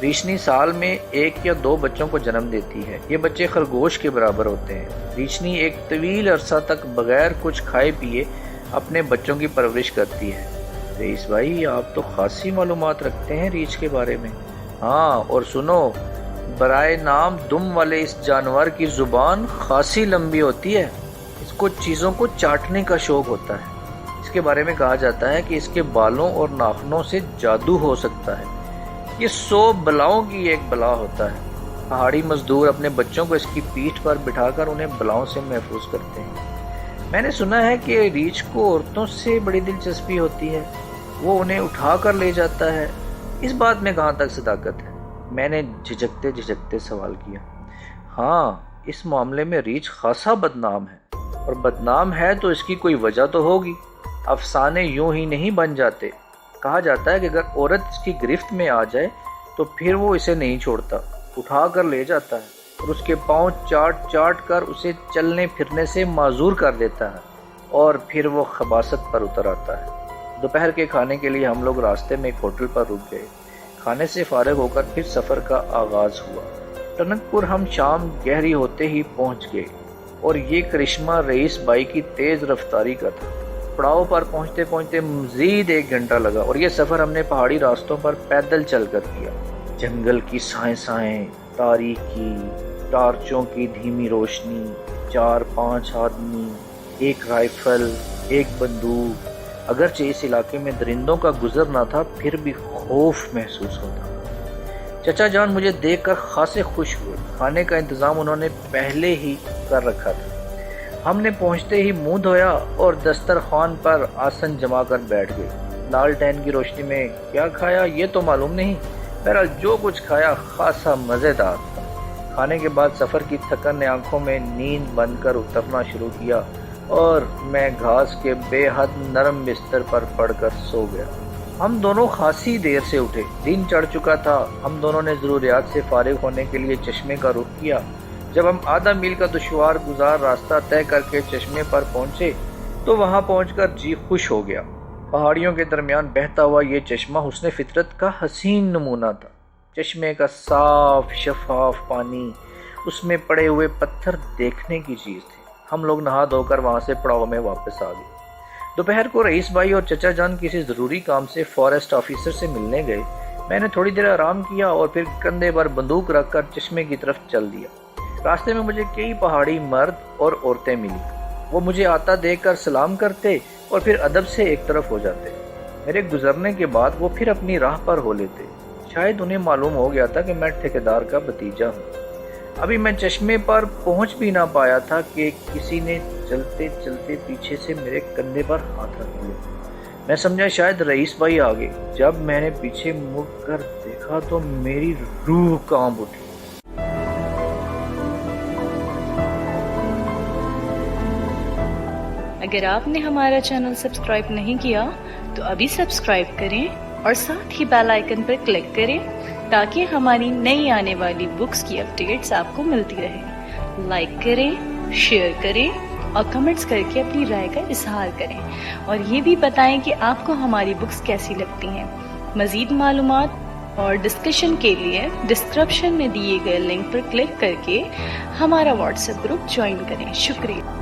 ریچھنی سال میں 1 یا 2 بچوں کو جنم دیتی ہے، یہ بچے خرگوش کے برابر ہوتے ہیں۔ ریچھنی ایک طویل عرصہ تک بغیر کچھ کھائے پیے اپنے بچوں کی پرورش کرتی ہے۔ رئیس بھائی آپ تو خاصی معلومات رکھتے ہیں ریچھ کے بارے میں۔ ہاں، اور سنو، برائے نام دم والے اس جانور کی زبان خاصی لمبی ہوتی ہے، اس کو چیزوں کو چاٹنے کا شوق ہوتا ہے۔ اس کے بارے میں کہا جاتا ہے کہ اس کے بالوں اور ناخنوں سے جادو ہو سکتا ہے، یہ 100 بلاؤں کی ایک بلا ہوتا ہے۔ پہاڑی مزدور اپنے بچوں کو اس کی پیٹھ پر بٹھا کر انہیں بلاؤں سے محفوظ کرتے ہیں۔ میں نے سنا ہے کہ ریچھ کو عورتوں سے بڑی دلچسپی ہوتی ہے، وہ انہیں اٹھا کر لے جاتا ہے، اس بات میں کہاں تک صداقت ہے؟ میں نے جھجکتے جھجکتے سوال کیا۔ ہاں، اس معاملے میں ریچھ خاصا بدنام ہے، اور بدنام ہے تو اس کی کوئی وجہ تو ہوگی، افسانے یوں ہی نہیں بن جاتے۔ کہا جاتا ہے کہ اگر عورت اس کی گرفت میں آ جائے تو پھر وہ اسے نہیں چھوڑتا، اٹھا کر لے جاتا ہے اور اس کے پاؤں چاٹ چاٹ کر اسے چلنے پھرنے سے معذور کر دیتا ہے، اور پھر وہ خباثت پر اتر آتا ہے۔ دوپہر کے کھانے کے لیے ہم لوگ راستے میں ایک ہوٹل پر رک گئے۔ کھانے سے فارغ ہو کر پھر سفر کا آغاز ہوا۔ ٹنک پور ہم شام گہری ہوتے ہی پہنچ گئے، اور یہ کرشمہ رئیس بھائی کی تیز رفتاری کا تھا۔ پڑاؤ پر پہنچتے پہنچتے مزید 1 گھنٹہ لگا، اور یہ سفر ہم نے پہاڑی راستوں پر پیدل چل کر کیا۔ جنگل کی سائیں سائیں، تاریکی، ٹارچوں کی دھیمی روشنی، 4-5 آدمی، 1 رائفل، 1 بندوق۔ اگرچہ اس علاقے میں درندوں کا گزر نہ تھا پھر بھی خوف محسوس ہوتا۔ چچا جان مجھے دیکھ کر خاصے خوش ہوئے، کھانے کا انتظام انہوں نے پہلے ہی کر رکھا تھا۔ ہم نے پہنچتے ہی منہ دھویا اور دسترخوان پر آسن جما کر بیٹھ گئے۔ لالٹین کی روشنی میں کیا کھایا یہ تو معلوم نہیں، بہرحال جو کچھ کھایا خاصا مزیدار تھا۔ کھانے کے بعد سفر کی تھکن نے آنکھوں میں نیند بن کر اترنا شروع کیا اور میں گھاس کے بے حد نرم بستر پر پڑ کر سو گیا۔ ہم دونوں خاصی دیر سے اٹھے، دن چڑھ چکا تھا۔ ہم دونوں نے ضروریات سے فارغ ہونے کے لیے چشمے کا رخ کیا۔ جب ہم آدھا میل کا دشوار گزار راستہ طے کر کے چشمے پر پہنچے تو وہاں پہنچ کر جی خوش ہو گیا۔ پہاڑیوں کے درمیان بہتا ہوا یہ چشمہ حسن فطرت کا حسین نمونہ تھا۔ چشمے کا صاف شفاف پانی، اس میں پڑے ہوئے پتھر دیکھنے کی چیز تھی۔ ہم لوگ نہا دھو کر وہاں سے پڑاؤ میں واپس آ گئے۔ دوپہر کو رئیس بھائی اور چچا جان کسی ضروری کام سے فارسٹ آفیسر سے ملنے گئے۔ میں نے تھوڑی دیر آرام کیا اور پھر کندھے پر بندوق رکھ کر چشمے کی طرف چل دیا۔ راستے میں مجھے کئی پہاڑی مرد اور عورتیں ملی۔ وہ مجھے آتا دیکھ کر سلام کرتے اور پھر ادب سے ایک طرف ہو جاتے۔ میرے گزرنے کے بعد وہ پھر اپنی راہ پر ہو لیتے۔ شاید انہیں معلوم ہو گیا تھا کہ میں ٹھیکیدار کا بھتیجا ہوں۔ ابھی میں چشمے پر پہنچ بھی نہ پایا تھا کہ کسی نے چلتے چلتے پیچھے سے میرے کندھے پر ہاتھ رکھ لیا۔ میں سمجھا شاید رئیس بھائی آ گئے۔ جب میں نے پیچھے مڑ کر دیکھا تو میری روح کانپ اٹھی۔ اگر آپ نے ہمارا چینل سبسکرائب نہیں کیا تو ابھی سبسکرائب کریں اور ساتھ ہی بیل آئیکن پر کلک کریں تاکہ ہماری نئی آنے والی بکس کی اپڈیٹس آپ کو ملتی رہیں۔ لائک کریں، شیئر کریں اور کمنٹس کر کے اپنی رائے کا اظہار کریں، اور یہ بھی بتائیں کہ آپ کو ہماری بکس کیسی لگتی ہیں۔ مزید معلومات اور ڈسکشن کے لیے ڈسکرپشن میں دیے گئے لنک پر کلک کر کے ہمارا واٹس ایپ گروپ جوائن کریں۔ شکریہ۔